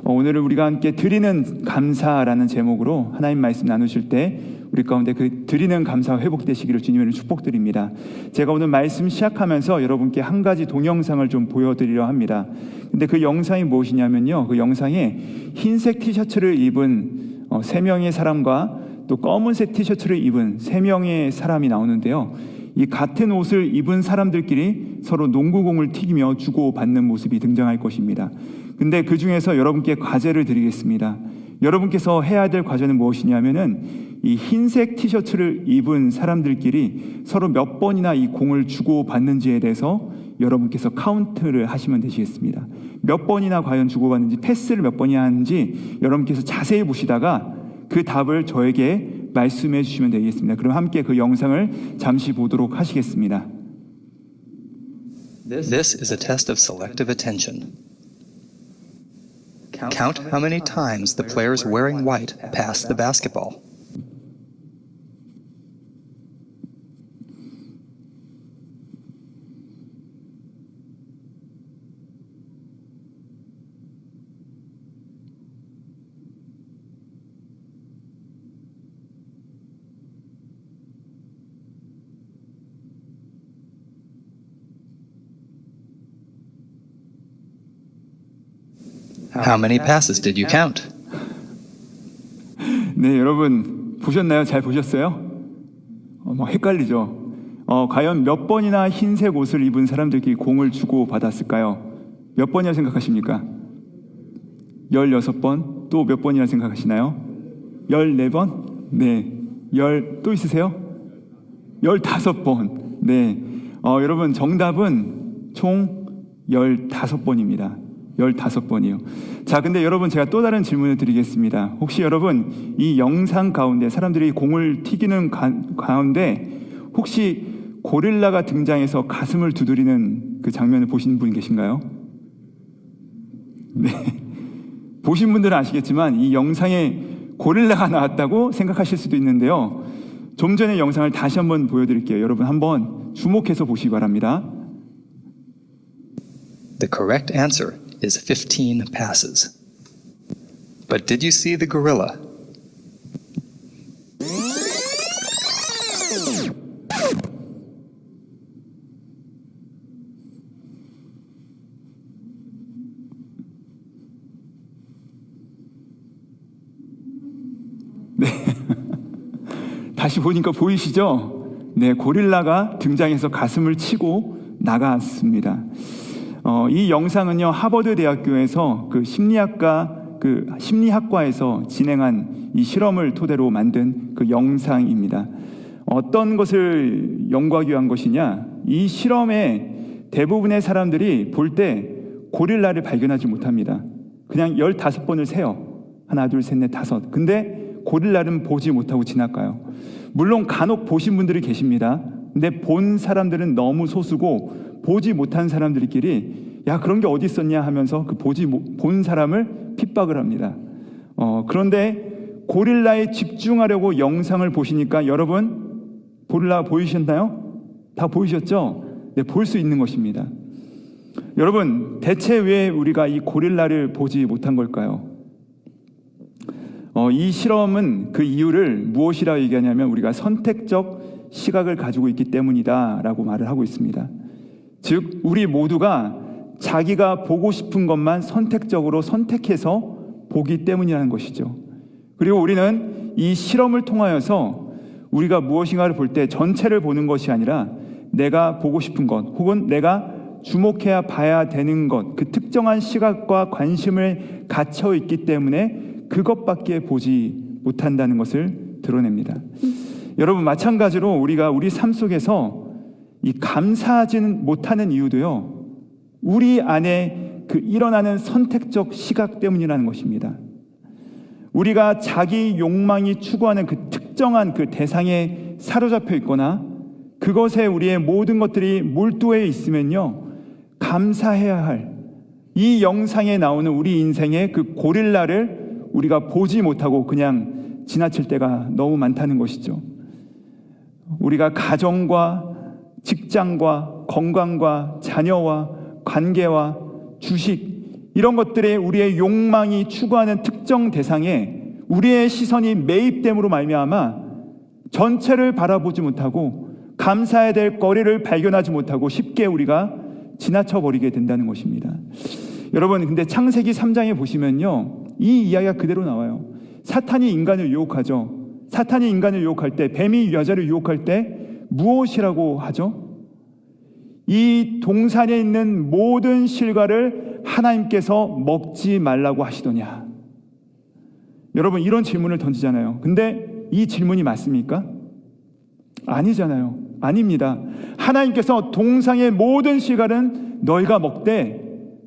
오늘은 우리가 함께 드리는 감사라는 제목으로 하나님 말씀 나누실 때 우리 가운데 그 드리는 감사가 회복되시기를 주님으로 축복드립니다. 제가 오늘 말씀 시작하면서 여러분께 한 가지 동영상을 좀 보여드리려 합니다. 근데 그 영상이 무엇이냐면요, 그 영상에 흰색 티셔츠를 입은 3명의 사람과 또 검은색 티셔츠를 입은 3명의 사람이 나오는데요, 이 같은 옷을 입은 사람들끼리 서로 농구공을 튀기며 주고받는 모습이 등장할 것입니다. 근데 그 중에서 여러분께 과제를 드리겠습니다. 여러분께서 해야 될 과제는 무엇이냐면은 이 흰색 티셔츠를 입은 사람들끼리 서로 몇 번이나 이 공을 주고받는지에 대해서 여러분께서 카운트를 하시면 되시겠습니다. 몇 번이나 과연 주고받는지, 패스를 몇 번이나 하는지 여러분께서 자세히 보시다가 그 답을 저에게 말씀해 주시면 되겠습니다. 그럼 함께 그 영상을 잠시 보도록 하시겠습니다. This is a test of selective attention. Count how many times the players wearing white pass the basketball. How many passes did you count? 네, 여러분 보셨나요? 잘 보셨어요? 헷갈리죠? 과연 몇 번이나 흰색 옷을 입은 사람들끼리 공을 주고받았을까요? 몇 번이라 생각하십니까? 16번? 또 몇 번이라 생각하시나요? 14번? 네. 또 있으세요? 15번. 네. 여러분 정답은 총 15번입니다. 15번이요. 자, 근데 여러분 제가 또 다른 질문을 드리겠습니다. 혹시 여러분 이 영상 가운데 사람들이 공을 튀기는 가운데 혹시 고릴라가 등장해서 가슴을 두드리는 그 장면을 보신 분 계신가요? 네. 보신 분들은 아시겠지만 이 영상에 고릴라가 나왔다고 생각하실 수도 있는데요, 좀 전에 영상을 다시 한번 보여드릴게요. 여러분 한번 주목해서 보시기 바랍니다. The correct answer is 15 passes. But did you see the gorilla? 네. 다시 보니까 보이시죠? 네, 고릴라가 등장해서 가슴을 치고 나갔습니다. 이 영상은요, 하버드 대학교에서 그 심리학과에서 진행한 이 실험을 토대로 만든 그 영상입니다. 어떤 것을 연구하기 위한 것이냐? 이 실험에 대부분의 사람들이 볼 때 고릴라를 발견하지 못합니다. 그냥 15번을 세요. 하나, 둘, 셋, 넷, 다섯. 근데 고릴라는 보지 못하고 지나가요. 물론 간혹 보신 분들이 계십니다. 근데 본 사람들은 너무 소수고 보지 못한 사람들끼리 야, 그런 게 어디 있었냐 하면서 그 본 사람을 핍박을 합니다. 그런데 고릴라에 집중하려고 영상을 보시니까 여러분 고릴라 보이셨나요? 다 보이셨죠? 네, 볼 수 있는 것입니다. 여러분 대체 왜 우리가 이 고릴라를 보지 못한 걸까요? 이 실험은 그 이유를 무엇이라고 얘기하냐면 우리가 선택적 시각을 가지고 있기 때문이다 라고 말을 하고 있습니다. 즉 우리 모두가 자기가 보고 싶은 것만 선택적으로 선택해서 보기 때문이라는 것이죠. 그리고 우리는 이 실험을 통하여서 우리가 무엇인가를 볼 때 전체를 보는 것이 아니라 내가 보고 싶은 것 혹은 내가 주목해야 봐야 되는 것, 그 특정한 시각과 관심을 갖춰 있기 때문에 그것밖에 보지 못한다는 것을 드러냅니다. 여러분 마찬가지로 우리가 우리 삶 속에서 이 감사하지는 못하는 이유도요, 우리 안에 그 일어나는 선택적 시각 때문이라는 것입니다. 우리가 자기 욕망이 추구하는 그 특정한 그 대상에 사로잡혀 있거나 그것에 우리의 모든 것들이 몰두해 있으면요, 감사해야 할 이 영상에 나오는 우리 인생의 그 고릴라를 우리가 보지 못하고 그냥 지나칠 때가 너무 많다는 것이죠. 우리가 가정과 직장과 건강과 자녀와 관계와 주식, 이런 것들에 우리의 욕망이 추구하는 특정 대상에 우리의 시선이 매입됨으로 말미암아 전체를 바라보지 못하고 감사해야 될 거리를 발견하지 못하고 쉽게 우리가 지나쳐 버리게 된다는 것입니다. 여러분, 근데 창세기 3장에 보시면요, 이 이야기가 그대로 나와요. 사탄이 인간을 유혹하죠. 사탄이 인간을 유혹할 때, 뱀이 여자를 유혹할 때 무엇이라고 하죠? 이 동산에 있는 모든 실과를 하나님께서 먹지 말라고 하시더냐. 여러분, 이런 질문을 던지잖아요. 근데 이 질문이 맞습니까? 아니잖아요. 아닙니다. 하나님께서 동상의 모든 실과는 너희가 먹되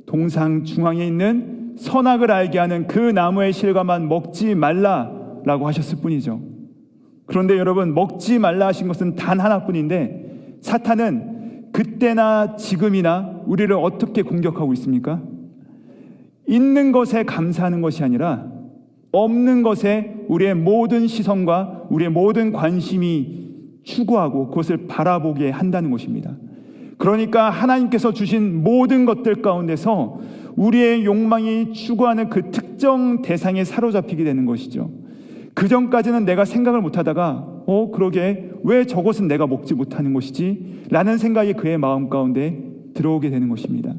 동상 중앙에 있는 선악을 알게 하는 그 나무의 실과만 먹지 말라라고 하셨을 뿐이죠. 그런데 여러분, 먹지 말라 하신 것은 단 하나뿐인데 사탄은 그때나 지금이나 우리를 어떻게 공격하고 있습니까? 있는 것에 감사하는 것이 아니라 없는 것에 우리의 모든 시선과 우리의 모든 관심이 추구하고 그것을 바라보게 한다는 것입니다. 그러니까 하나님께서 주신 모든 것들 가운데서 우리의 욕망이 추구하는 그 특정 대상에 사로잡히게 되는 것이죠. 그 전까지는 내가 생각을 못하다가 그러게 왜 저것은 내가 먹지 못하는 것이지? 라는 생각이 그의 마음 가운데 들어오게 되는 것입니다.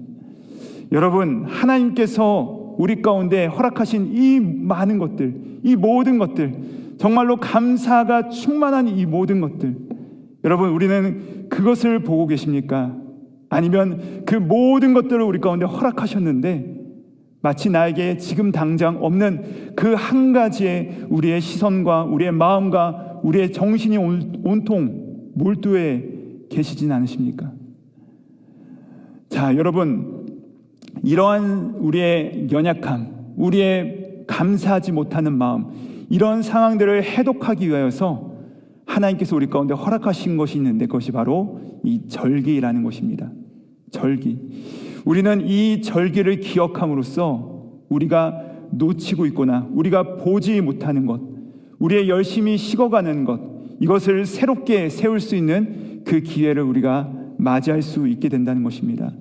여러분, 하나님께서 우리 가운데 허락하신 이 많은 것들, 이 모든 것들, 정말로 감사가 충만한 이 모든 것들, 여러분, 우리는 그것을 보고 계십니까? 아니면 그 모든 것들을 우리 가운데 허락하셨는데 마치 나에게 지금 당장 없는 그 한 가지에 우리의 시선과 우리의 마음과 우리의 정신이 온통 몰두해 계시진 않으십니까? 자, 여러분, 이러한 우리의 연약함, 우리의 감사하지 못하는 마음, 이런 상황들을 해독하기 위하여서 하나님께서 우리 가운데 허락하신 것이 있는데 그것이 바로 이 절기라는 것입니다. 절기. 우리는 이 절기를 기억함으로써 우리가 놓치고 있거나 우리가 보지 못하는 것, 우리의 열심히 식어가는 것, 이것을 새롭게 세울 수 있는 그 기회를 우리가 맞이할 수 있게 된다는 것입니다.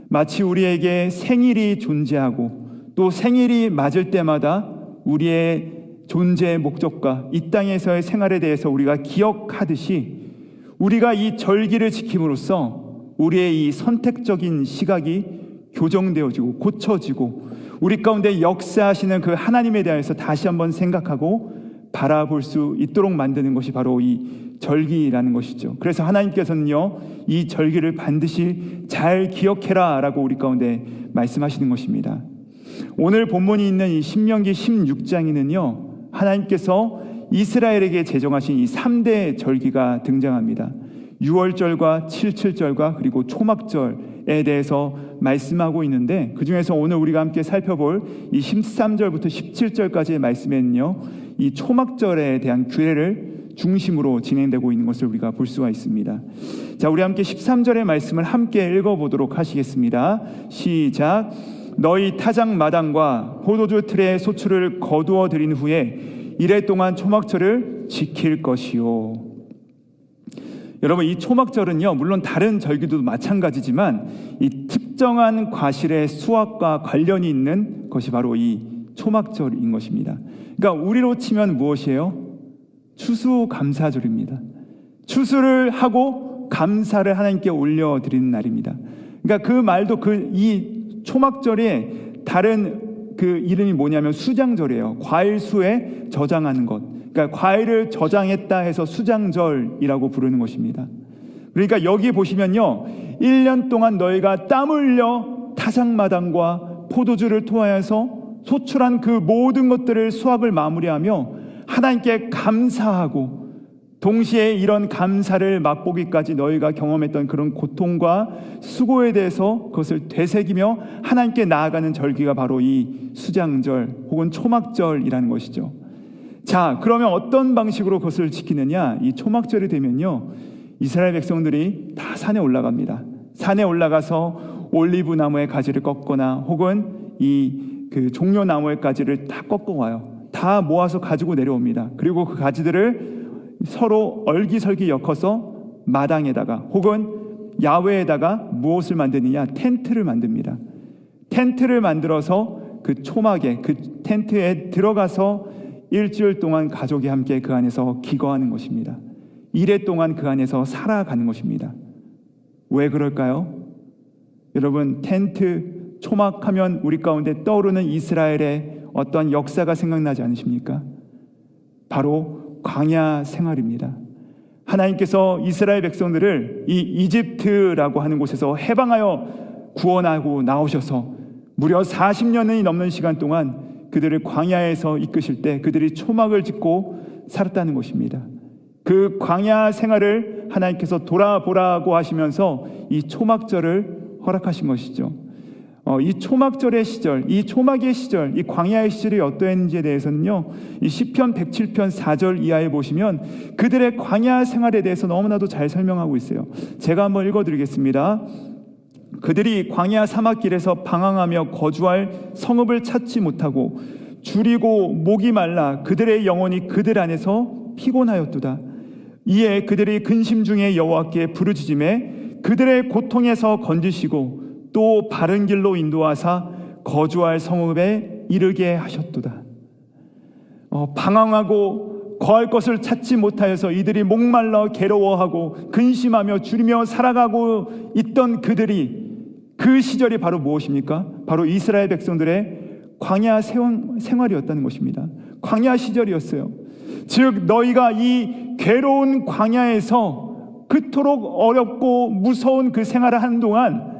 마치 우리에게 생일이 존재하고 또 생일이 맞을 때마다 우리의 존재의 목적과 이 땅에서의 생활에 대해서 우리가 기억하듯이 우리가 이 절기를 지킴으로써 우리의 이 선택적인 시각이 교정되어지고 고쳐지고 우리 가운데 역사하시는 그 하나님에 대해서 다시 한번 생각하고 바라볼 수 있도록 만드는 것이 바로 이 절기라는 것이죠. 그래서 하나님께서는요, 이 절기를 반드시 잘 기억해라 라고 우리 가운데 말씀하시는 것입니다. 오늘 본문이 있는 이 신명기 16장에는요, 하나님께서 이스라엘에게 제정하신 이 3대 절기가 등장합니다. 6월절과 77절과 그리고 초막절에 대해서 말씀하고 있는데, 그 중에서 오늘 우리가 함께 살펴볼 이 13절부터 17절까지의 말씀에는요, 이 초막절에 대한 규례를 중심으로 진행되고 있는 것을 우리가 볼 수가 있습니다. 자, 우리 함께 13절의 말씀을 함께 읽어보도록 하시겠습니다. 시작. 너희 타작 마당과 포도주 틀의 소출을 거두어 들인 후에 이래 동안 초막절을 지킬 것이요. 여러분, 이 초막절은요, 물론 다른 절기도 마찬가지지만 이 특정한 과실의 수확과 관련이 있는 것이 바로 이 초막절인 것입니다. 그러니까 우리로 치면 무엇이에요? 추수감사절입니다. 추수를 하고 감사를 하나님께 올려드리는 날입니다. 그러니까 그 말도 이 초막절의 다른 그 이름이 뭐냐면 수장절이에요. 과일수에 저장하는 것. 그러니까 과일을 저장했다 해서 수장절이라고 부르는 것입니다. 그러니까 여기 보시면요, 1년 동안 너희가 땀 흘려 타작마당과 포도주를 통하여서 소출한 그 모든 것들을 수확을 마무리하며 하나님께 감사하고 동시에 이런 감사를 맛보기까지 너희가 경험했던 그런 고통과 수고에 대해서 그것을 되새기며 하나님께 나아가는 절기가 바로 이 수장절 혹은 초막절이라는 것이죠. 자, 그러면 어떤 방식으로 그것을 지키느냐? 이 초막절이 되면요, 이스라엘 백성들이 다 산에 올라갑니다. 산에 올라가서 올리브 나무의 가지를 꺾거나 혹은 그 종려나무의 가지를 다 꺾어와요. 다 모아서 가지고 내려옵니다. 그리고 그 가지들을 서로 얼기설기 엮어서 마당에다가 혹은 야외에다가 무엇을 만드느냐? 텐트를 만듭니다. 텐트를 만들어서 그 초막에, 그 텐트에 들어가서 일주일 동안 가족이 함께 그 안에서 기거하는 것입니다. 이래 동안 그 안에서 살아가는 것입니다. 왜 그럴까요? 여러분, 텐트, 초막하면 우리 가운데 떠오르는 이스라엘의 어떤 역사가 생각나지 않으십니까? 바로 광야 생활입니다. 하나님께서 이스라엘 백성들을 이 이집트라고 하는 곳에서 해방하여 구원하고 나오셔서 무려 40년이 넘는 시간 동안 그들을 광야에서 이끄실 때 그들이 초막을 짓고 살았다는 것입니다. 그 광야 생활을 하나님께서 돌아보라고 하시면서 이 초막절을 허락하신 것이죠. 이 초막절의 시절, 이 초막의 시절, 이 광야의 시절이 어떠했는지에 대해서는요, 이 시편 107편 4절 이하에 보시면 그들의 광야 생활에 대해서 너무나도 잘 설명하고 있어요. 제가 한번 읽어드리겠습니다. 그들이 광야 사막길에서 방황하며 거주할 성읍을 찾지 못하고 줄이고 목이 말라 그들의 영혼이 그들 안에서 피곤하였도다. 이에 그들이 근심 중에 여호와께 부르짖음에 그들의 고통에서 건지시고 또 바른 길로 인도하사 거주할 성읍에 이르게 하셨도다. 방황하고 거할 것을 찾지 못하여서 이들이 목말라 괴로워하고 근심하며 줄이며 살아가고 있던 그들이 그 시절이 바로 무엇입니까? 바로 이스라엘 백성들의 광야 생활이었다는 것입니다. 광야 시절이었어요. 즉 너희가 이 괴로운 광야에서 그토록 어렵고 무서운 그 생활을 하는 동안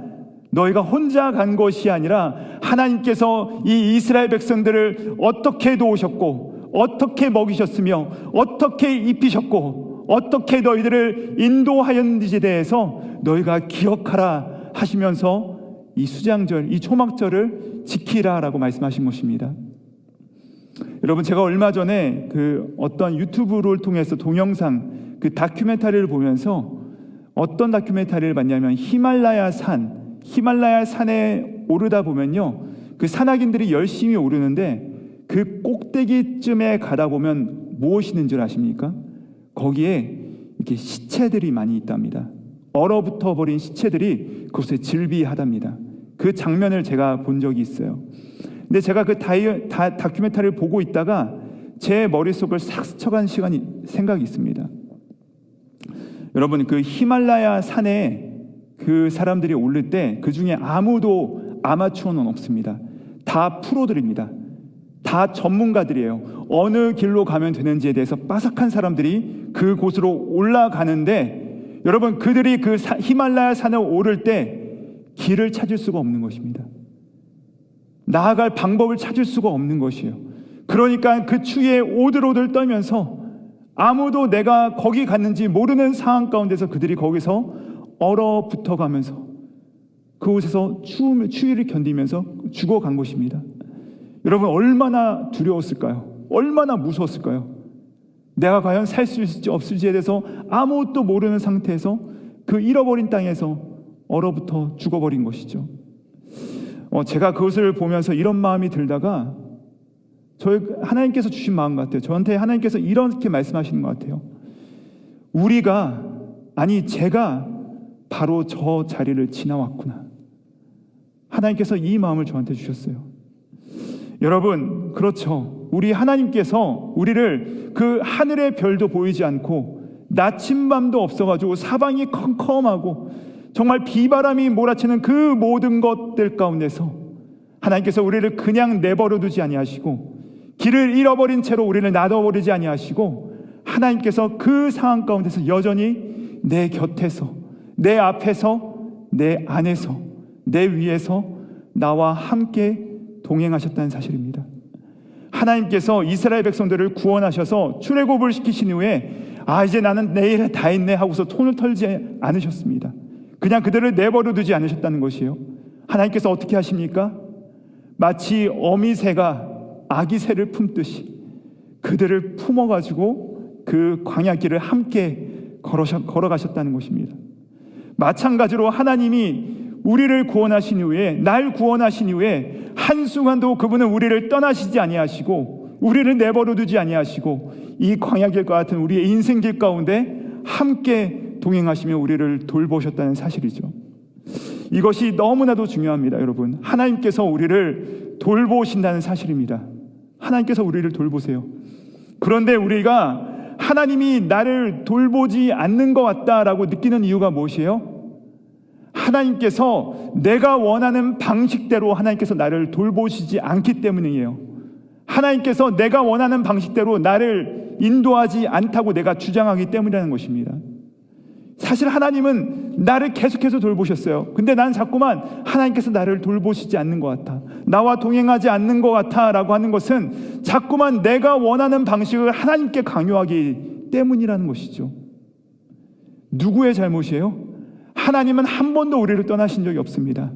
너희가 혼자 간 것이 아니라 하나님께서 이 이스라엘 백성들을 어떻게 도우셨고 어떻게 먹이셨으며 어떻게 입히셨고 어떻게 너희들을 인도하였는지에 대해서 너희가 기억하라 하시면서 이 수장절, 이 초막절을 지키라라고 말씀하신 것입니다. 여러분, 제가 얼마 전에 그 어떤 유튜브를 통해서 동영상 그 다큐멘터리를 보면서 어떤 다큐멘터리를 봤냐면 히말라야 산에 오르다 보면요, 그 산악인들이 열심히 오르는데 그 꼭대기쯤에 가다 보면 무엇이 있는 줄 아십니까? 거기에 이렇게 시체들이 많이 있답니다. 얼어붙어 버린 시체들이 그곳에 즐비하답니다. 그 장면을 제가 본 적이 있어요. 근데 제가 그 다큐멘터리를 보고 있다가 제 머릿속을 싹 스쳐간 생각이 있습니다. 여러분, 그 히말라야 산에 그 사람들이 오를 때 그 중에 아무도 아마추어는 없습니다. 다 프로들입니다. 다 전문가들이에요. 어느 길로 가면 되는지에 대해서 빠삭한 사람들이 그곳으로 올라가는데 여러분, 그들이 그 히말라야 산을 오를 때 길을 찾을 수가 없는 것입니다. 나아갈 방법을 찾을 수가 없는 것이에요. 그러니까 그 추위에 오들오들 떨면서 아무도 내가 거기 갔는지 모르는 상황 가운데서 그들이 거기서 얼어붙어 가면서 그곳에서 추위를 견디면서 죽어간 것입니다. 여러분, 얼마나 두려웠을까요? 얼마나 무서웠을까요? 내가 과연 살 수 있을지 없을지에 대해서 아무것도 모르는 상태에서 그 잃어버린 땅에서 얼어붙어 죽어버린 것이죠. 제가 그것을 보면서 이런 마음이 들다가 하나님께서 주신 마음 같아요. 저한테 하나님께서 이렇게 말씀하시는 것 같아요. 제가 바로 저 자리를 지나왔구나. 하나님께서 이 마음을 저한테 주셨어요. 여러분, 그렇죠. 우리 하나님께서 우리를 그 하늘의 별도 보이지 않고 나침밤도 없어가지고 사방이 컴컴하고 정말 비바람이 몰아치는 그 모든 것들 가운데서 하나님께서 우리를 그냥 내버려 두지 아니하시고 길을 잃어버린 채로 우리를 놔둬버리지 아니하시고 하나님께서 그 상황 가운데서 여전히 내 곁에서, 내 앞에서, 내 안에서, 내 위에서 나와 함께 동행하셨다는 사실입니다. 하나님께서 이스라엘 백성들을 구원하셔서 출애굽을 시키신 후에 이제 나는 내 일을 다 했네 하고서 손을 털지 않으셨습니다. 그냥 그들을 내버려 두지 않으셨다는 것이에요. 하나님께서 어떻게 하십니까? 마치 어미새가 아기 새를 품듯이 그들을 품어가지고 그 광야길을 함께 걸어가셨다는 것입니다. 마찬가지로 하나님이 우리를 구원하신 후에, 날 구원하신 후에 한순간도 그분은 우리를 떠나시지 아니하시고 우리를 내버려 두지 아니하시고 이 광야길과 같은 우리의 인생길 가운데 함께 동행하시며 우리를 돌보셨다는 사실이죠. 이것이 너무나도 중요합니다, 여러분. 하나님께서 우리를 돌보신다는 사실입니다. 하나님께서 우리를 돌보세요. 그런데 우리가 하나님이 나를 돌보지 않는 것 같다라고 느끼는 이유가 무엇이에요? 하나님께서 내가 원하는 방식대로 하나님께서 나를 돌보시지 않기 때문이에요. 하나님께서 내가 원하는 방식대로 나를 인도하지 않다고 내가 주장하기 때문이라는 것입니다. 사실 하나님은 나를 계속해서 돌보셨어요. 근데 난 자꾸만 하나님께서 나를 돌보시지 않는 것 같아, 나와 동행하지 않는 것 같아 라고 하는 것은 자꾸만 내가 원하는 방식을 하나님께 강요하기 때문이라는 것이죠. 누구의 잘못이에요? 하나님은 한 번도 우리를 떠나신 적이 없습니다.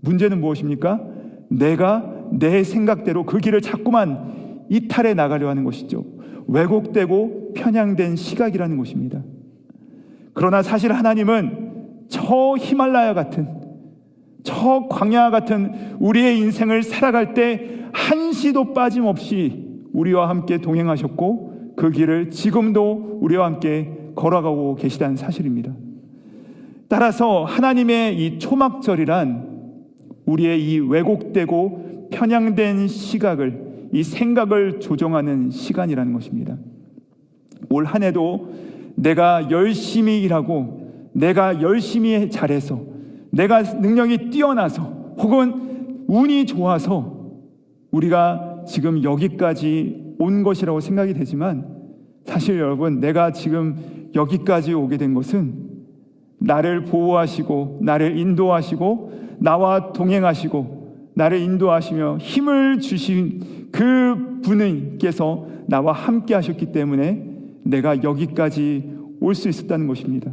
문제는 무엇입니까? 내가 내 생각대로 그 길을 자꾸만 이탈해 나가려 하는 것이죠. 왜곡되고 편향된 시각이라는 것입니다. 그러나 사실 하나님은 저 히말라야 같은, 저 광야 같은 우리의 인생을 살아갈 때 한시도 빠짐없이 우리와 함께 동행하셨고 그 길을 지금도 우리와 함께 걸어가고 계시다는 사실입니다. 따라서 하나님의 이 초막절이란 우리의 이 왜곡되고 편향된 시각을, 이 생각을 조정하는 시간이라는 것입니다. 올 한 해도 내가 열심히 일하고 내가 열심히 잘해서 내가 능력이 뛰어나서 혹은 운이 좋아서 우리가 지금 여기까지 온 것이라고 생각이 되지만, 사실 여러분, 내가 지금 여기까지 오게 된 것은 나를 보호하시고 나를 인도하시고 나와 동행하시고 나를 인도하시며 힘을 주신 그 분께서 나와 함께 하셨기 때문에 내가 여기까지 올 수 있었다는 것입니다.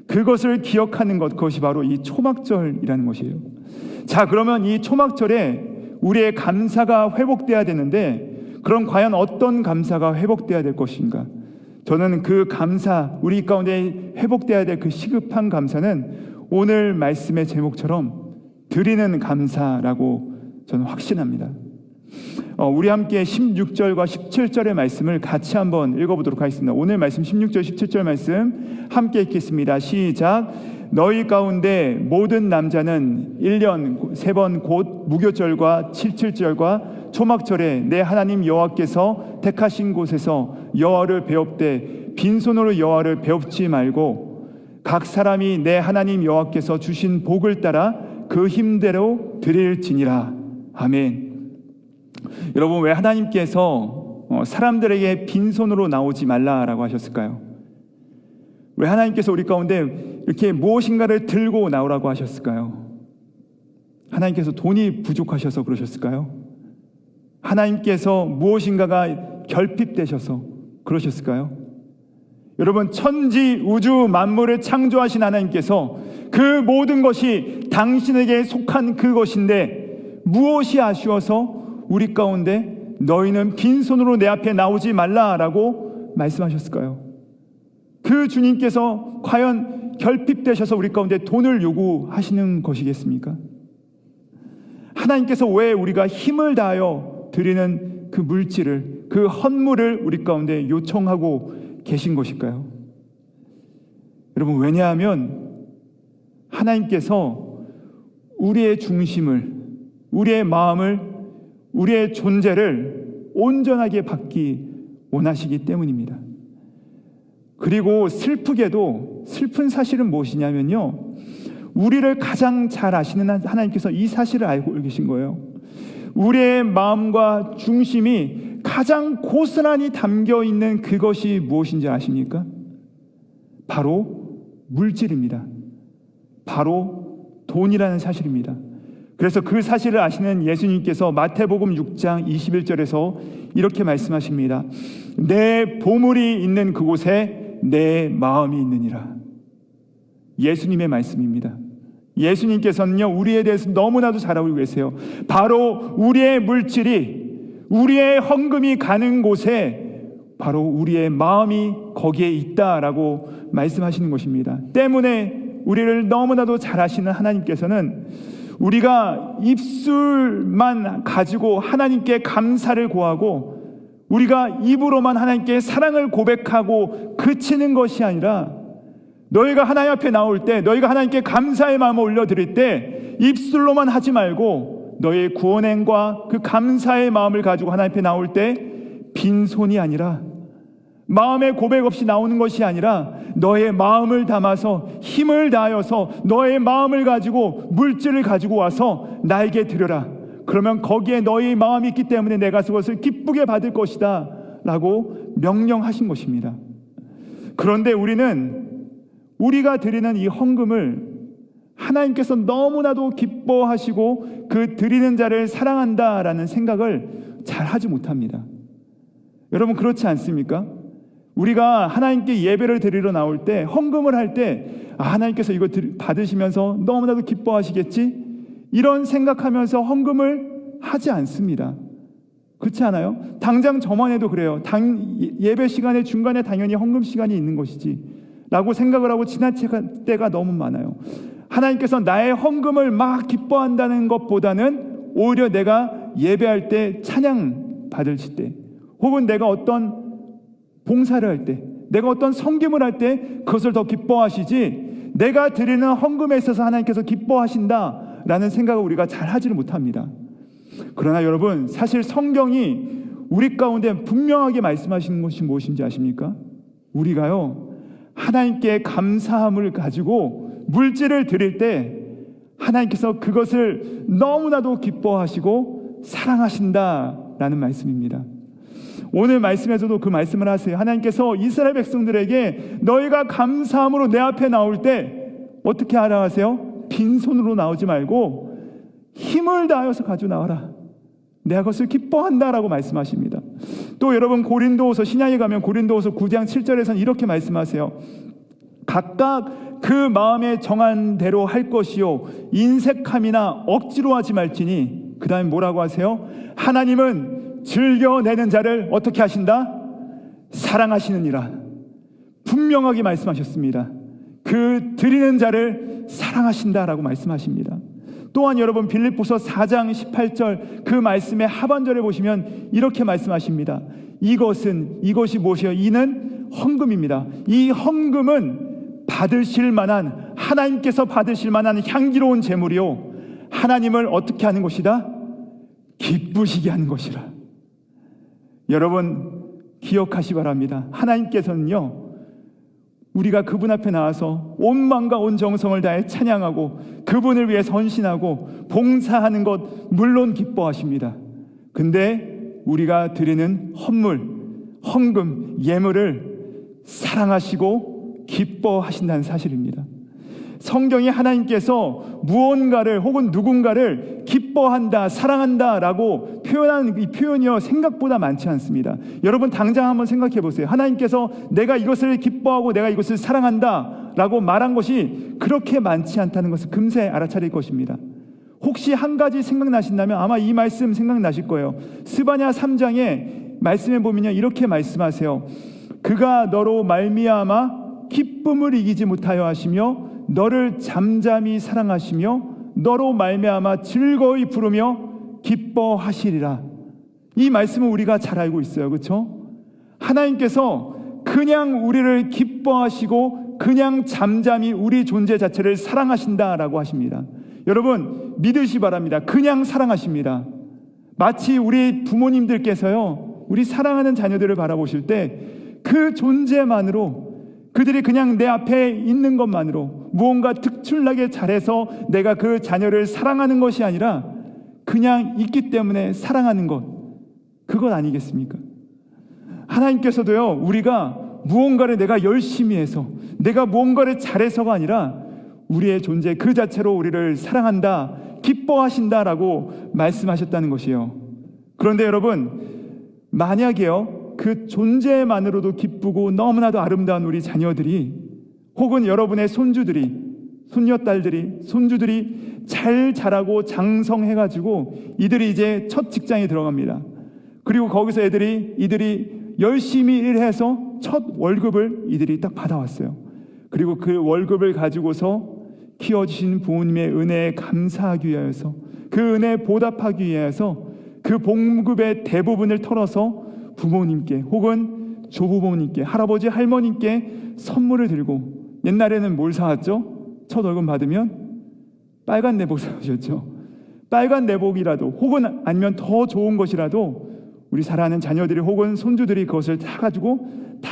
그것을 기억하는 것, 그것이 바로 이 초막절이라는 것이에요. 자, 그러면 이 초막절에 우리의 감사가 회복돼야 되는데, 그럼 과연 어떤 감사가 회복돼야 될 것인가? 저는 그 감사, 우리 가운데 회복돼야 될 그 시급한 감사는 오늘 말씀의 제목처럼 드리는 감사라고 저는 확신합니다. 우리 함께 16절과 17절의 말씀을 같이 한번 읽어보도록 하겠습니다. 오늘 말씀 16절 17절 말씀 함께 읽겠습니다. 시작. 너희 가운데 모든 남자는 1년 3번 곧 무교절과 77절과 초막절에 내 하나님 여호와께서 택하신 곳에서 여호와를 배웁되 빈손으로 여호와를 배웁지 말고 각 사람이 내 하나님 여호와께서 주신 복을 따라 그 힘대로 드릴지니라. 아멘. 여러분, 왜 하나님께서 사람들에게 빈손으로 나오지 말라라고 하셨을까요? 왜 하나님께서 우리 가운데 이렇게 무엇인가를 들고 나오라고 하셨을까요? 하나님께서 돈이 부족하셔서 그러셨을까요? 하나님께서 무엇인가가 결핍되셔서 그러셨을까요? 여러분, 천지 우주 만물을 창조하신 하나님께서 그 모든 것이 당신에게 속한 그것인데 무엇이 아쉬워서 우리 가운데 너희는 빈손으로 내 앞에 나오지 말라라고 말씀하셨을까요? 그 주님께서 과연 결핍되셔서 우리 가운데 돈을 요구하시는 것이겠습니까? 하나님께서 왜 우리가 힘을 다하여 드리는 그 물질을, 그 헌물을 우리 가운데 요청하고 계신 것일까요? 여러분, 왜냐하면 하나님께서 우리의 중심을, 우리의 마음을, 우리의 존재를 온전하게 받기 원하시기 때문입니다. 그리고 슬프게도 슬픈 사실은 무엇이냐면요, 우리를 가장 잘 아시는 하나님께서 이 사실을 알고 계신 거예요. 우리의 마음과 중심이 가장 고스란히 담겨 있는 그것이 무엇인지 아십니까? 바로 물질입니다. 바로 돈이라는 사실입니다. 그래서 그 사실을 아시는 예수님께서 마태복음 6장 21절에서 이렇게 말씀하십니다. 내 보물이 있는 그곳에 내 마음이 있느니라. 예수님의 말씀입니다. 예수님께서는요, 우리에 대해서 너무나도 잘 알고 계세요. 바로 우리의 물질이, 우리의 헌금이 가는 곳에 바로 우리의 마음이 거기에 있다라고 말씀하시는 것입니다. 때문에 우리를 너무나도 잘 아시는 하나님께서는 우리가 입술만 가지고 하나님께 감사를 고하고 우리가 입으로만 하나님께 사랑을 고백하고 그치는 것이 아니라 너희가 하나님 앞에 나올 때, 너희가 하나님께 감사의 마음을 올려드릴 때 입술로만 하지 말고 너희의 구원행과 그 감사의 마음을 가지고 하나님 앞에 나올 때 빈손이 아니라, 마음의 고백 없이 나오는 것이 아니라 너의 마음을 담아서 힘을 다하여서 너의 마음을 가지고 물질을 가지고 와서 나에게 드려라. 그러면 거기에 너의 마음이 있기 때문에 내가 그것을 기쁘게 받을 것이다 라고 명령하신 것입니다. 그런데 우리가 드리는 이 헌금을 하나님께서 너무나도 기뻐하시고 그 드리는 자를 사랑한다라는 생각을 잘 하지 못합니다. 여러분, 그렇지 않습니까? 우리가 하나님께 예배를 드리러 나올 때, 헌금을 할 때, 하나님께서 이거 받으시면서 너무나도 기뻐하시겠지? 이런 생각하면서 헌금을 하지 않습니다. 그렇지 않아요? 당장 저만 해도 그래요. 예배 시간의 중간에 당연히 헌금 시간이 있는 것이지 라고 생각을 하고 지나칠 때가 너무 많아요. 하나님께서 나의 헌금을 막 기뻐한다는 것보다는 오히려 내가 예배할 때 찬양 받을 때, 혹은 내가 어떤 봉사를 할 때, 내가 어떤 섬김을 할 때 그것을 더 기뻐하시지, 내가 드리는 헌금에 있어서 하나님께서 기뻐하신다라는 생각을 우리가 잘 하지를 못합니다. 그러나 여러분, 사실 성경이 우리 가운데 분명하게 말씀하시는 것이 무엇인지 아십니까? 우리가요, 하나님께 감사함을 가지고 물질을 드릴 때 하나님께서 그것을 너무나도 기뻐하시고 사랑하신다라는 말씀입니다. 오늘 말씀에서도 그 말씀을 하세요. 하나님께서 이스라엘 백성들에게 너희가 감사함으로 내 앞에 나올 때 어떻게 하라 하세요? 빈손으로 나오지 말고 힘을 다하여서 가지고 나와라. 내가 그것을 기뻐한다라고 말씀하십니다. 또 여러분, 고린도후서, 신약에 가면 고린도후서 9장 7절에서는 이렇게 말씀하세요. 각각 그 마음에 정한 대로 할 것이요 인색함이나 억지로 하지 말지니, 그 다음에 뭐라고 하세요? 하나님은 즐겨내는 자를 어떻게 하신다? 사랑하시느니라. 분명하게 말씀하셨습니다. 그 드리는 자를 사랑하신다라고 말씀하십니다. 또한 여러분, 빌립보서 4장 18절 그 말씀의 하반절에 보시면 이렇게 말씀하십니다. 이것이 무엇이요? 이는 헌금입니다. 이 헌금은 받으실 만한, 하나님께서 받으실 만한 향기로운 제물이요 하나님을 어떻게 하는 것이다? 기쁘시게 하는 것이라. 여러분, 기억하시 바랍니다. 하나님께서는요, 우리가 그분 앞에 나와서 온 마음과 온 정성을 다해 찬양하고 그분을 위해 헌신하고 봉사하는 것 물론 기뻐하십니다. 근데 우리가 드리는 헌금, 예물을 사랑하시고 기뻐하신다는 사실입니다. 성경이 하나님께서 무언가를 혹은 누군가를 기뻐한다, 사랑한다라고 표현하는 이 표현이요 생각보다 많지 않습니다. 여러분, 당장 한번 생각해 보세요. 하나님께서 내가 이것을 기뻐하고 내가 이것을 사랑한다라고 말한 것이 그렇게 많지 않다는 것을 금세 알아차릴 것입니다. 혹시 한 가지 생각나신다면 아마 이 말씀 생각나실 거예요. 스바냐 3장에 말씀해 보면요, 이렇게 말씀하세요. 그가 너로 말미암아 기쁨을 이기지 못하여 하시며 너를 잠잠히 사랑하시며 너로 말미암아 즐거이 부르며 기뻐하시리라. 이 말씀은 우리가 잘 알고 있어요. 그렇죠? 하나님께서 그냥 우리를 기뻐하시고 그냥 잠잠히 우리 존재 자체를 사랑하신다라고 하십니다. 여러분, 믿으시 바랍니다. 그냥 사랑하십니다. 마치 우리 부모님들께서요, 우리 사랑하는 자녀들을 바라보실 때 그 존재만으로, 그들이 그냥 내 앞에 있는 것만으로 무언가 특출나게 잘해서 내가 그 자녀를 사랑하는 것이 아니라 그냥 있기 때문에 사랑하는 것, 그것 아니겠습니까? 하나님께서도요, 우리가 무언가를 내가 열심히 해서 내가 무언가를 잘해서가 아니라 우리의 존재 그 자체로 우리를 사랑한다, 기뻐하신다라고 말씀하셨다는 것이에요. 그런데 여러분, 만약에요, 그 존재만으로도 기쁘고 너무나도 아름다운 우리 자녀들이, 혹은 여러분의 손주들이, 손녀딸들이, 손주들이 잘 자라고 장성해가지고 이들이 이제 첫 직장에 들어갑니다. 그리고 거기서 이들이 열심히 일해서 첫 월급을 이들이 딱 받아왔어요. 그리고 그 월급을 가지고서 키워주신 부모님의 은혜에 감사하기 위하여서, 그 은혜에 보답하기 위하여서 그 봉급의 대부분을 털어서 부모님께 혹은 조부모님께, 할아버지 할머님께 선물을 들고 옛날에는 뭘 사왔죠? 첫 월급 받으면 빨간 내복 사오셨죠. 빨간 내복이라도 혹은 아니면 더 좋은 것이라도 우리 사랑하는 자녀들이 혹은 손주들이 그것을 다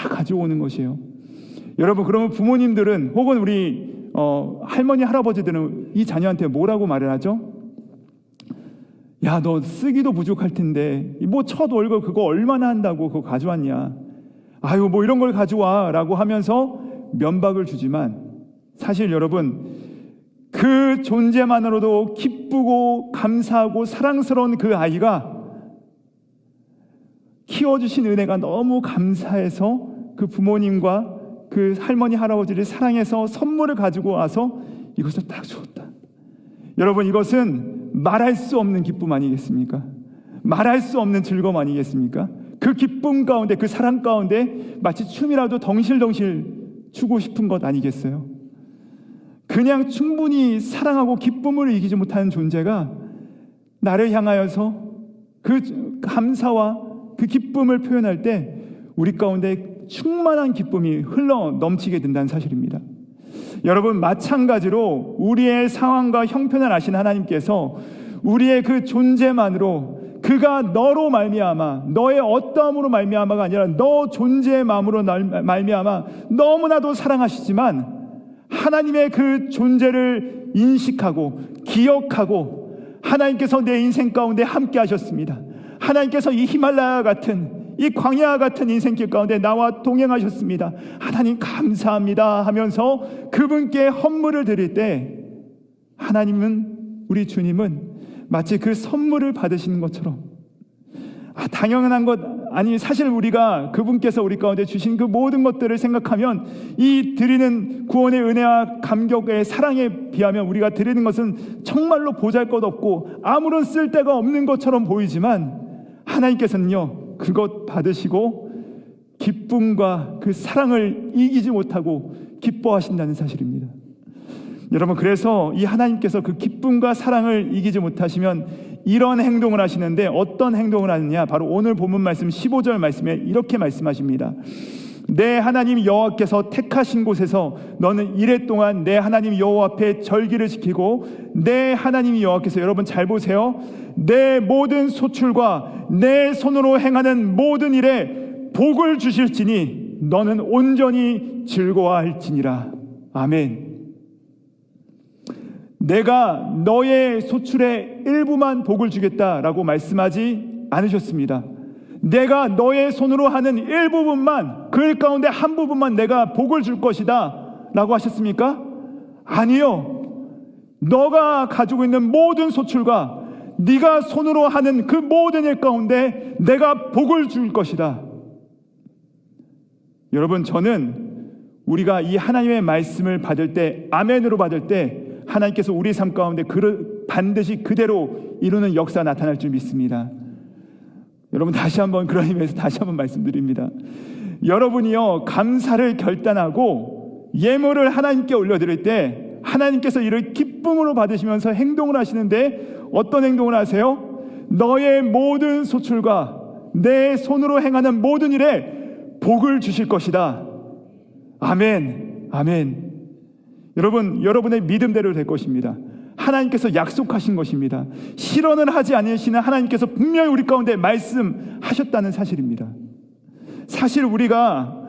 가져오는 것이에요. 여러분, 그러면 부모님들은 혹은 우리 할머니 할아버지들은 이 자녀한테 뭐라고 말을 하죠? 야, 너 쓰기도 부족할 텐데 뭐 첫 월급 그거 얼마나 한다고 그거 가져왔냐? 아유, 뭐 이런 걸 가져와 라고 하면서 면박을 주지만, 사실 여러분, 그 존재만으로도 기쁘고 감사하고 사랑스러운 그 아이가 키워주신 은혜가 너무 감사해서 그 부모님과 그 할머니 할아버지를 사랑해서 선물을 가지고 와서 이것을 딱 주었다. 여러분, 이것은 말할 수 없는 기쁨 아니겠습니까? 말할 수 없는 즐거움 아니겠습니까? 그 기쁨 가운데, 그 사랑 가운데 마치 춤이라도 덩실덩실 추고 싶은 것 아니겠어요? 그냥 충분히 사랑하고 기쁨을 이기지 못하는 존재가 나를 향하여서 그 감사와 그 기쁨을 표현할 때 우리 가운데 충만한 기쁨이 흘러 넘치게 된다는 사실입니다. 여러분, 마찬가지로 우리의 상황과 형편을 아신 하나님께서 우리의 그 존재만으로, 그가 너로 말미암아, 너의 어떠함으로 말미암아가 아니라 너 존재의 마음으로 말미암아 너무나도 사랑하시지만, 하나님의 그 존재를 인식하고 기억하고 하나님께서 내 인생 가운데 함께 하셨습니다. 하나님께서 이 히말라야 같은, 이 광야 같은 인생길 가운데 나와 동행하셨습니다. 하나님 감사합니다 하면서 그분께 헌물을 드릴 때, 하나님은, 우리 주님은 마치 그 선물을 받으시는 것처럼, 당연한 것 아니, 사실 우리가 그분께서 우리 가운데 주신 그 모든 것들을 생각하면 이 드리는 구원의 은혜와 감격의 사랑에 비하면 우리가 드리는 것은 정말로 보잘것없고 아무런 쓸데가 없는 것처럼 보이지만, 하나님께서는요, 그것 받으시고 기쁨과 그 사랑을 이기지 못하고 기뻐하신다는 사실입니다. 여러분, 그래서 이 하나님께서 그 기쁨과 사랑을 이기지 못하시면 이런 행동을 하시는데, 어떤 행동을 하느냐? 바로 오늘 본문 말씀 15절 말씀에 이렇게 말씀하십니다. 내 하나님 여호와께서 택하신 곳에서 너는 이래 동안 내 하나님 여호와 앞에 절기를 지키고, 내 하나님 여호와께서, 여러분 잘 보세요, 내 모든 소출과 내 손으로 행하는 모든 일에 복을 주실지니 너는 온전히 즐거워할지니라. 아멘. 내가 너의 소출의 일부만 복을 주겠다라고 말씀하지 않으셨습니다. 내가 너의 손으로 하는 일부분만, 그 가운데 한 부분만 내가 복을 줄 것이다 라고 하셨습니까? 아니요. 너가 가지고 있는 모든 소출과 네가 손으로 하는 그 모든 일 가운데 내가 복을 줄 것이다. 여러분, 저는 우리가 이 하나님의 말씀을 받을 때, 아멘으로 받을 때 하나님께서 우리 삶 가운데 반드시 그대로 이루는 역사 나타날 줄 믿습니다. 여러분, 다시 한번 그런 의미에서 다시 한번 말씀드립니다. 여러분이요, 감사를 결단하고 예물을 하나님께 올려드릴 때 하나님께서 이를 기쁨으로 받으시면서 행동을 하시는데, 어떤 행동을 하세요? 너의 모든 소출과 내 손으로 행하는 모든 일에 복을 주실 것이다. 아멘, 아멘. 여러분, 여러분의 믿음대로 될 것입니다. 하나님께서 약속하신 것입니다. 실언을 하지 않으시는 하나님께서 분명히 우리 가운데 말씀하셨다는 사실입니다. 사실 우리가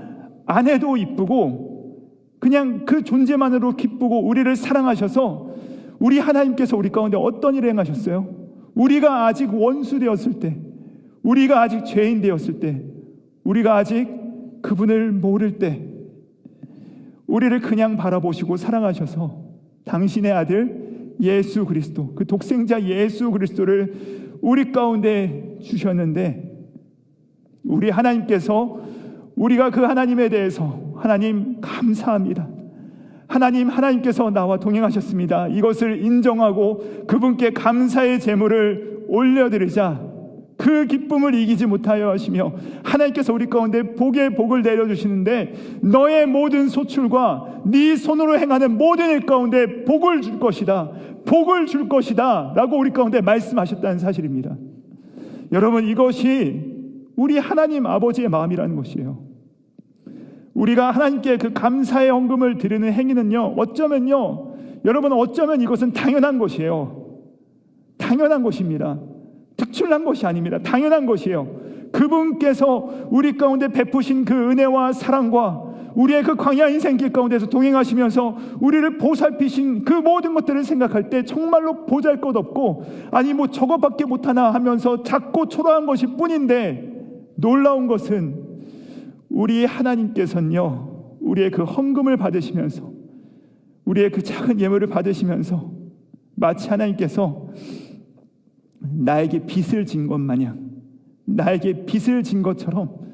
안 해도 이쁘고 그냥 그 존재만으로 기쁘고 우리를 사랑하셔서 우리 하나님께서 우리 가운데 어떤 일을 행하셨어요? 우리가 아직 원수 되었을 때, 우리가 아직 죄인 되었을 때, 우리가 아직 그분을 모를 때 우리를 그냥 바라보시고 사랑하셔서 당신의 아들 예수 그리스도, 그 독생자 예수 그리스도를 우리 가운데 주셨는데, 우리 하나님께서 우리가 그 하나님에 대해서 하나님 감사합니다, 하나님께서 나와 동행하셨습니다, 이것을 인정하고 그분께 감사의 제물을 올려드리자 그 기쁨을 이기지 못하여 하시며, 하나님께서 우리 가운데 복의 복을 내려주시는데, 너의 모든 소출과 네 손으로 행하는 모든 일 가운데 복을 줄 것이다, 복을 줄 것이다 라고 우리 가운데 말씀하셨다는 사실입니다. 여러분, 이것이 우리 하나님 아버지의 마음이라는 것이에요. 우리가 하나님께 그 감사의 헌금을 드리는 행위는요, 여러분 어쩌면 이것은 당연한 것이에요. 당연한 것입니다. 특출난 것이 아닙니다. 당연한 것이에요. 그분께서 우리 가운데 베푸신 그 은혜와 사랑과 우리의 그 광야 인생길 가운데서 동행하시면서 우리를 보살피신 그 모든 것들을 생각할 때 정말로 보잘것없고, 아니 뭐 저것밖에 못하나 하면서 작고 초라한 것일 뿐인데, 놀라운 것은 우리 하나님께서는요, 우리의 그 헌금을 받으시면서, 우리의 그 작은 예물을 받으시면서 마치 하나님께서 나에게 빚을 진 것 마냥, 나에게 빚을 진 것처럼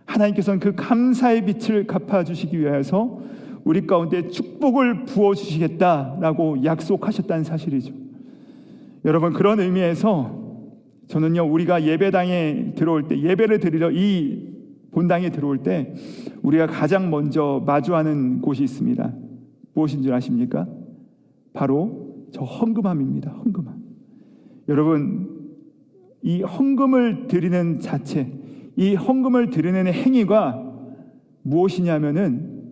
하나님께서는 그 감사의 빛을 갚아주시기 위해서 우리 가운데 축복을 부어주시겠다라고 약속하셨다는 사실이죠. 여러분, 그런 의미에서 저는요, 우리가 예배당에 들어올 때, 예배를 드리러 이 본당에 들어올 때 우리가 가장 먼저 마주하는 곳이 있습니다. 무엇인 줄 아십니까? 바로 저 헌금함입니다. 헌금함. 여러분, 이 헌금을 드리는 자체, 이 헌금을 드리는 행위가 무엇이냐면은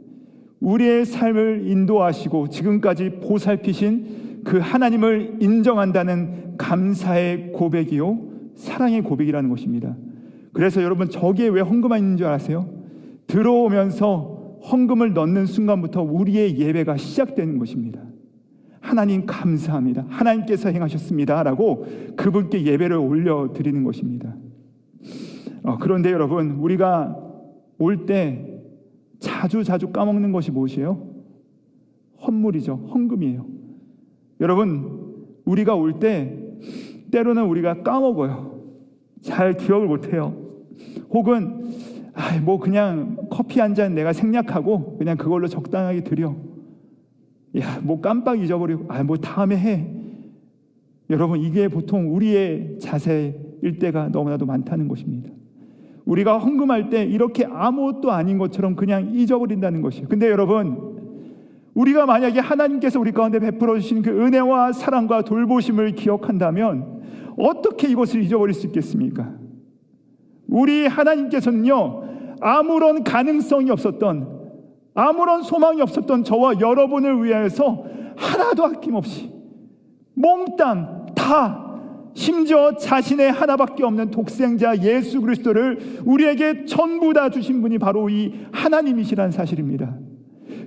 우리의 삶을 인도하시고 지금까지 보살피신 그 하나님을 인정한다는 감사의 고백이요, 사랑의 고백이라는 것입니다. 그래서 여러분, 저기에 왜 헌금함이 있는 줄 아세요? 들어오면서 헌금을 넣는 순간부터 우리의 예배가 시작되는 것입니다. 하나님 감사합니다, 하나님께서 행하셨습니다 라고 그분께 예배를 올려드리는 것입니다. 그런데 여러분, 우리가 올 때 자주 까먹는 것이 무엇이에요? 헌물이죠. 헌금이에요. 여러분, 우리가 올 때 때로는 우리가 까먹어요. 잘 기억을 못해요. 혹은 뭐 그냥 커피 한 잔 내가 생략하고 그냥 그걸로 적당하게 드려. 뭐 깜빡 잊어버리고 뭐 다음에 해. 여러분, 이게 보통 우리의 자세일 때가 너무나도 많다는 것입니다. 우리가 헌금할 때 이렇게 아무것도 아닌 것처럼 그냥 잊어버린다는 것이에요. 근데 여러분, 우리가 만약에 하나님께서 우리 가운데 베풀어 주신 그 은혜와 사랑과 돌보심을 기억한다면 어떻게 이것을 잊어버릴 수 있겠습니까? 우리 하나님께서는요, 아무런 가능성이 없었던, 아무런 소망이 없었던 저와 여러분을 위하여서 하나도 아낌없이 몽땅 다, 심지어 자신의 하나밖에 없는 독생자 예수 그리스도를 우리에게 전부 다 주신 분이 바로 이 하나님이시라는 사실입니다.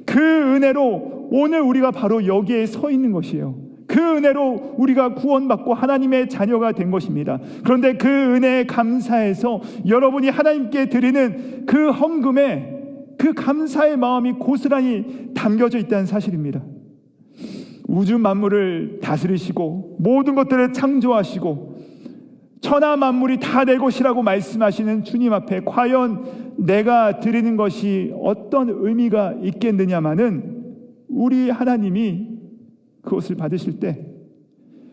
그 은혜로 오늘 우리가 바로 여기에 서 있는 것이에요. 그 은혜로 우리가 구원받고 하나님의 자녀가 된 것입니다. 그런데 그 은혜에 감사해서 여러분이 하나님께 드리는 그 헌금에 그 감사의 마음이 고스란히 담겨져 있다는 사실입니다. 우주 만물을 다스리시고 모든 것들을 창조하시고 천하 만물이 다 내 것이라고 말씀하시는 주님 앞에 과연 내가 드리는 것이 어떤 의미가 있겠느냐마는, 우리 하나님이 그것을 받으실 때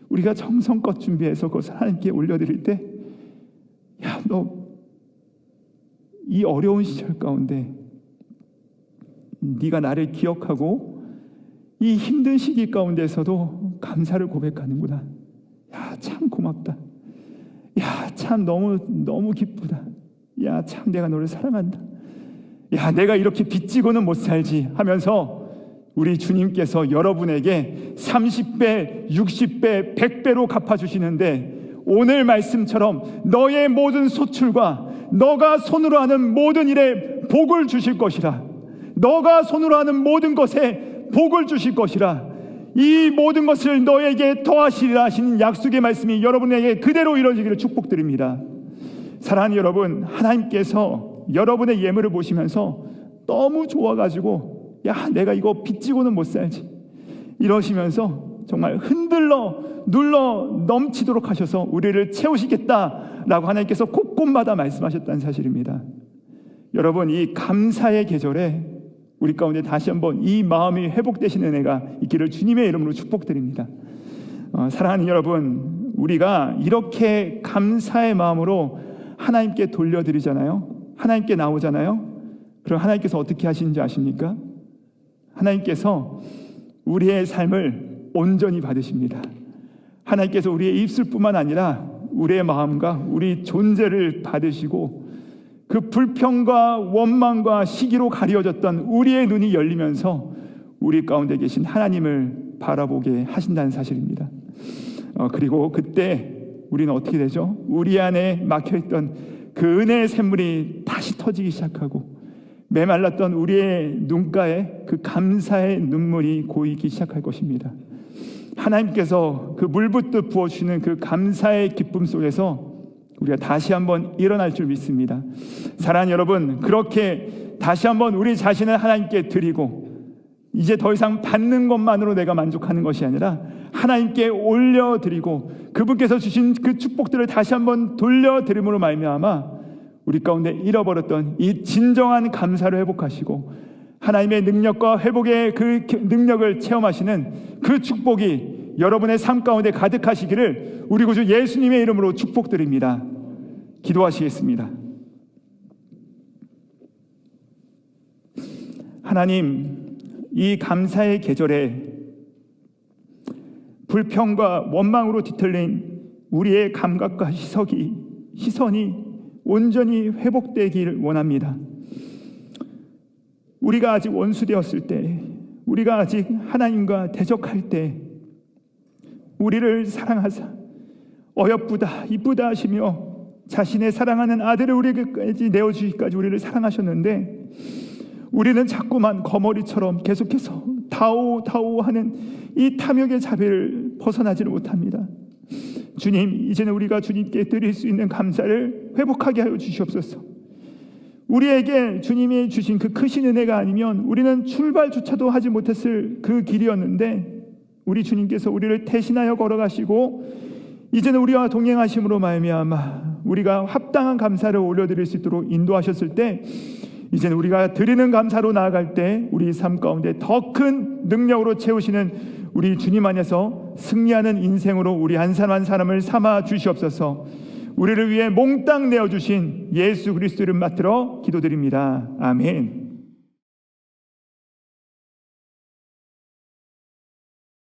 우리가 정성껏 준비해서 그것을 하나님께 올려드릴 때, 너 이 어려운 시절 가운데 네가 나를 기억하고 이 힘든 시기 가운데서도 감사를 고백하는구나. 참 고맙다. 참 너무 기쁘다. 참 내가 너를 사랑한다. 내가 이렇게 빚지고는 못 살지 하면서 우리 주님께서 여러분에게 30배, 60배, 100배로 갚아주시는데, 오늘 말씀처럼 너의 모든 소출과 너가 손으로 하는 모든 일에 복을 주실 것이라, 너가 손으로 하는 모든 것에 복을 주실 것이라, 이 모든 것을 너에게 더하시리라 하시는 약속의 말씀이 여러분에게 그대로 이루어지기를 축복드립니다. 사랑하는 여러분, 하나님께서 여러분의 예물을 보시면서 너무 좋아가지고 내가 이거 빚지고는 못 살지 이러시면서 정말 흔들러 눌러 넘치도록 하셔서 우리를 채우시겠다라고 하나님께서 곳곳마다 말씀하셨다는 사실입니다. 여러분, 이 감사의 계절에 우리 가운데 다시 한번 이 마음이 회복되시는 은혜가 있기를 주님의 이름으로 축복드립니다. 사랑하는 여러분, 우리가 이렇게 감사의 마음으로 하나님께 돌려드리잖아요. 하나님께 나오잖아요. 그럼 하나님께서 어떻게 하시는지 아십니까? 하나님께서 우리의 삶을 온전히 받으십니다. 하나님께서 우리의 입술뿐만 아니라 우리의 마음과 우리 존재를 받으시고, 그 불평과 원망과 시기로 가려졌던 우리의 눈이 열리면서 우리 가운데 계신 하나님을 바라보게 하신다는 사실입니다. 그리고 그때 우리는 어떻게 되죠? 우리 안에 막혀있던 그 은혜의 샘물이 다시 터지기 시작하고 메말랐던 우리의 눈가에 그 감사의 눈물이 고이기 시작할 것입니다. 하나님께서 그 물붓듯 부어주시는 그 감사의 기쁨 속에서 우리가 다시 한번 일어날 줄 믿습니다. 사랑하는 여러분, 그렇게 다시 한번 우리 자신을 하나님께 드리고 이제 더 이상 받는 것만으로 내가 만족하는 것이 아니라 하나님께 올려드리고 그분께서 주신 그 축복들을 다시 한번 돌려드림으로 말미암아 우리 가운데 잃어버렸던 이 진정한 감사를 회복하시고 하나님의 능력과 회복의 그 능력을 체험하시는 그 축복이 여러분의 삶 가운데 가득하시기를 우리 구주 예수님의 이름으로 축복드립니다. 기도하시겠습니다. 하나님, 이 감사의 계절에 불평과 원망으로 뒤틀린 우리의 감각과 시선이 온전히 회복되길 원합니다. 우리가 아직 원수되었을 때, 우리가 아직 하나님과 대적할 때 우리를 사랑하사 어여쁘다 이쁘다 하시며 자신의 사랑하는 아들을 우리에게까지 내어주기까지 우리를 사랑하셨는데 우리는 자꾸만 거머리처럼 계속해서 다오 다오 하는 이 탐욕의 자비를 벗어나지를 못합니다. 주님, 이제는 우리가 주님께 드릴 수 있는 감사를 회복하게 하여 주시옵소서. 우리에게 주님이 주신 그 크신 은혜가 아니면 우리는 출발조차도 하지 못했을 그 길이었는데 우리 주님께서 우리를 대신하여 걸어가시고 이제는 우리와 동행하심으로 말미암아 우리가 합당한 감사를 올려드릴 수 있도록 인도하셨을 때 이제는 우리가 드리는 감사로 나아갈 때 우리 삶 가운데 더 큰 능력으로 채우시는 우리 주님 안에서 승리하는 인생으로 우리 한 사람 한 사람을 삼아 주시옵소서. 우리를 위해 몽땅 내어주신 예수 그리스도를 맡들어 기도드립니다. 아멘.